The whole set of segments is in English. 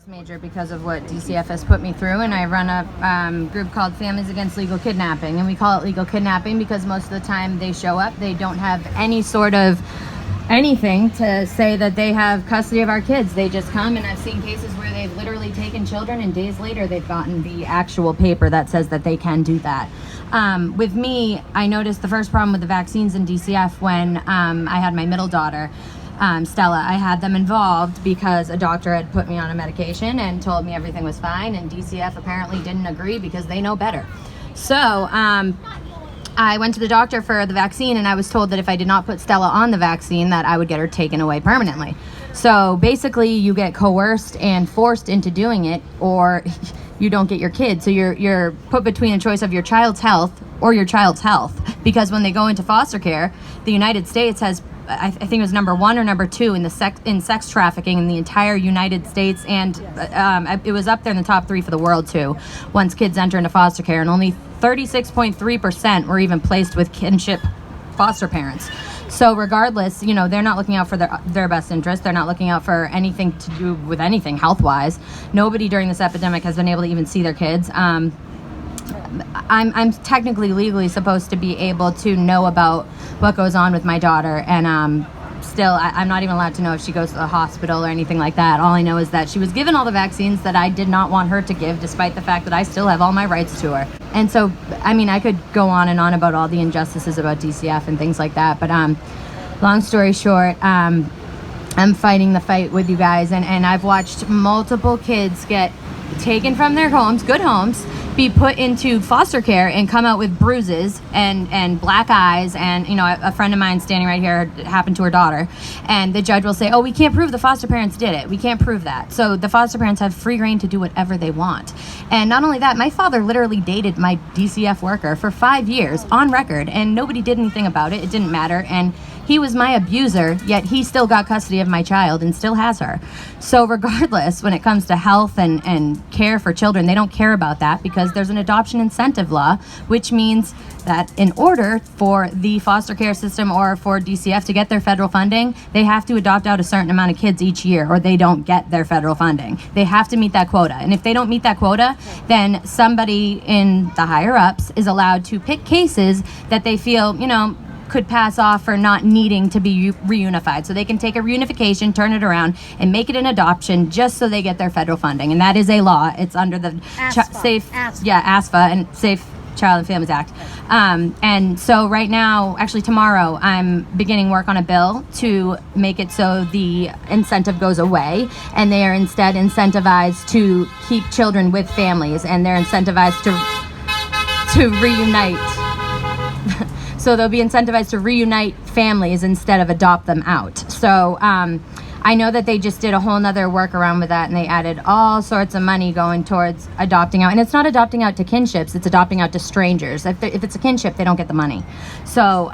Major because of what DCF has put me through, and I run a group called Families Against Legal Kidnapping, and we call it legal kidnapping because most of the time they show up, they don't have any sort of anything to say that they have custody of our kids. They just come, and I've seen cases where they've literally taken children and days later they've gotten the actual paper that says that they can do that. With me, I noticed the first problem with the vaccines in DCF when I had my middle daughter, Stella. I had them involved because a doctor had put me on a medication and told me everything was fine, and DCF apparently didn't agree because they know better. So I went to the doctor for the vaccine, and I was told that if I did not put Stella on the vaccine that I would get her taken away permanently. So basically you get coerced and forced into doing it, or you don't get your kid. So you're put between a choice of your child's health or your child's health, because when they go into foster care, the United States has, I think it was number 1 or number 2 in sex trafficking in the entire United States, and it was up there in the top 3 for the world too. Once kids enter into foster care, and only 36.3% were even placed with kinship foster parents. So regardless, they're not looking out for their best interest. They're not looking out for anything to do with anything health-wise. Nobody during this epidemic has been able to even see their kids. I'm technically legally supposed to be able to know about what goes on with my daughter, and still I'm not even allowed to know if she goes to the hospital or anything like that. All I know is that she was given all the vaccines that I did not want her to give, despite the fact that I still have all my rights to her. And so, I could go on and on about all the injustices about DCF and things like that, but long story short, I'm fighting the fight with you guys, and I've watched multiple kids get taken from their homes, good homes, be put into foster care and come out with bruises and black eyes. And a friend of mine standing right here, it happened to her daughter, and the judge will say, oh, we can't prove the foster parents did it, we can't prove that. So the foster parents have free reign to do whatever they want. And not only that, my father literally dated my DCF worker for 5 years on record, and nobody did anything about it. It didn't matter, and he was my abuser, yet he still got custody of my child and still has her. So regardless, when it comes to health and care for children, they don't care about that, because there's an adoption incentive law, which means that in order for the foster care system or for DCF to get their federal funding, they have to adopt out a certain amount of kids each year, or they don't get their federal funding. They have to meet that quota. And if they don't meet that quota, then somebody in the higher ups is allowed to pick cases that they feel, could pass off for not needing to be reunified. So they can take a reunification, turn it around, and make it an adoption just so they get their federal funding. And that is a law. It's under the ASFA and Safe Child and Families Act. And so right now, actually tomorrow, I'm beginning work on a bill to make it so the incentive goes away, and they are instead incentivized to keep children with families, and they're incentivized to reunite. So they'll be incentivized to reunite families instead of adopt them out. So I know that they just did a whole nother workaround with that, and they added all sorts of money going towards adopting out. And it's not adopting out to kinships, it's adopting out to strangers. If it's a kinship, they don't get the money. So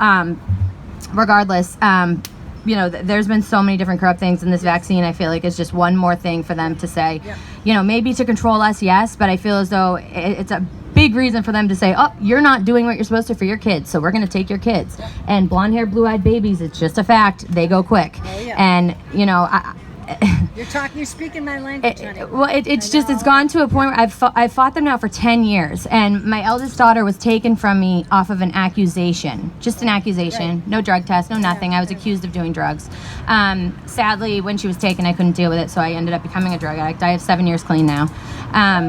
regardless, there's been so many different corrupt things in this vaccine. I feel like it's just one more thing for them to say, maybe to control us, yes, but I feel as though it's a big reason for them to say, oh, you're not doing what you're supposed to for your kids, so we're going to take your kids. And blonde hair, blue-eyed babies, it's just a fact. They go quick. And You're speaking my language, honey. It's gone to a point where I've fought them now for 10 years, and my eldest daughter was taken from me off of an accusation, just an accusation, right. No drug test, no nothing. I was accused of doing drugs. Sadly, when she was taken, I couldn't deal with it, so I ended up becoming a drug addict. I have 7 years clean now.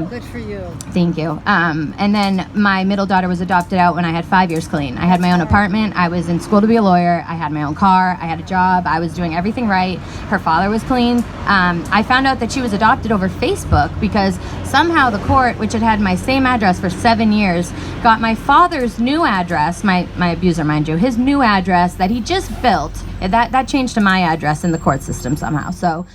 Good for you. Thank you. And then my middle daughter was adopted out when I had 5 years clean. I had my own apartment. I was in school to be a lawyer. I had my own car. I had a job. I was doing everything right. Her father was clean. I found out that she was adopted over Facebook because somehow the court, which had my same address for 7 years, got my father's new address, my abuser, mind you, his new address that he just built. That changed to my address in the court system somehow. So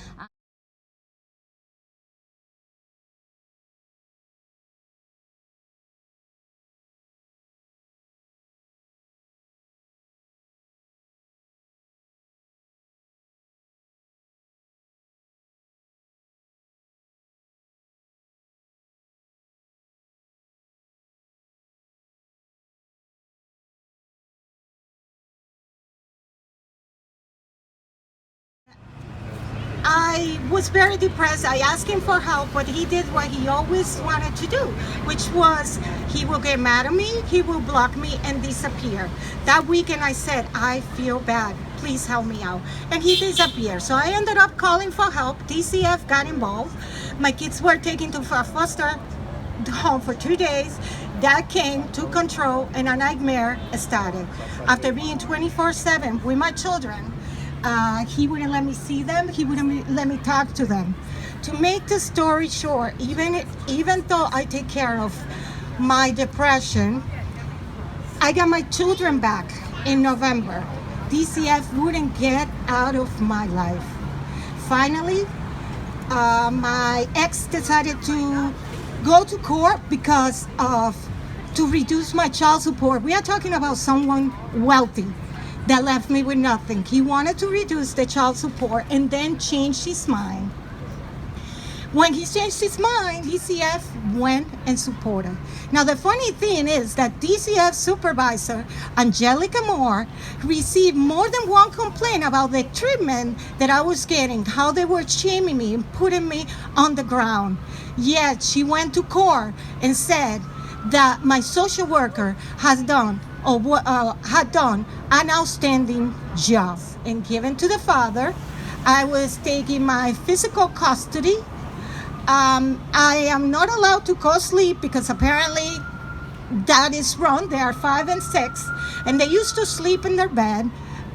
I was very depressed. I asked him for help, but he did what he always wanted to do, which was he will get mad at me, he will block me and disappear. That weekend I said, I feel bad, please help me out. And he disappeared. So I ended up calling for help. DCF got involved. My kids were taken to a foster home for 2 days. That came, took control, and a nightmare started. After being 24/7 with my children, he wouldn't let me see them, he wouldn't let me talk to them. To make the story short, even though I take care of my depression, I got my children back in November. DCF wouldn't get out of my life. Finally, my ex decided to go to court because of to reduce my child support. We are talking about someone wealthy that left me with nothing. He wanted to reduce the child support and then changed his mind. When he changed his mind, DCF went and supported. Now the funny thing is that DCF supervisor Angelica Moore received more than one complaint about the treatment that I was getting, how they were shaming me and putting me on the ground. Yet she went to court and said that my social worker had done an outstanding job and given to the father. I was taking my physical custody. I am not allowed to co-sleep because apparently that is wrong. They are 5 and 6 and they used to sleep in their bed,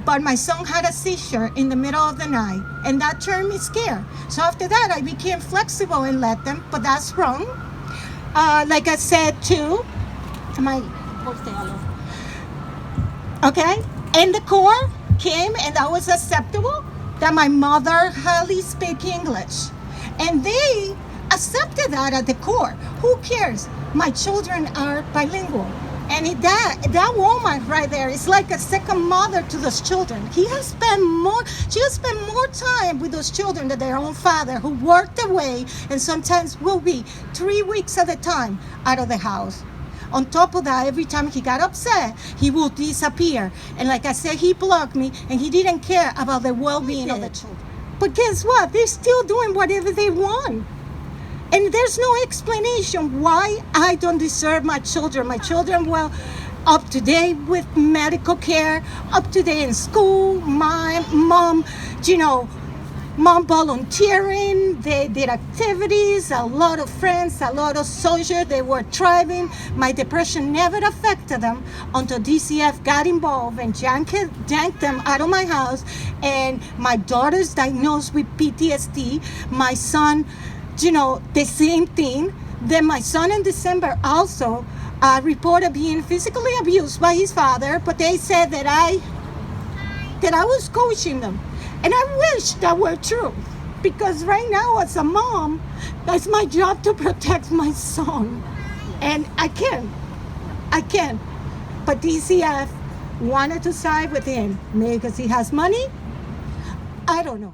but my son had a seizure in the middle of the night and that turned me scared. So after that I became flexible and let them, but that's wrong. Like I said too, okay, and the court came and that was acceptable that my mother hardly speak English. And they accepted that at the court. Who cares? My children are bilingual. And that woman right there is like a second mother to those children. She has spent more time with those children than their own father, who worked away and sometimes will be 3 weeks at a time out of the house. On top of that, every time he got upset, he would disappear. And like I said, he blocked me and he didn't care about the well-being of the children. But guess what? They're still doing whatever they want. And there's no explanation why I don't deserve my children. My children were up to date with medical care, up to date in school. My mom, mom volunteering. They did activities, a lot of friends, a lot of social. They were thriving. My depression never affected them until DCF got involved and yanked them out of my house. And my daughter's diagnosed with PTSD. My son, the same thing. Then my son in December also reported being physically abused by his father, but they said that I was coaching them. And I wish that were true, because right now as a mom, that's my job to protect my son. And I can. But DCF wanted to side with him, maybe because he has money. I don't know.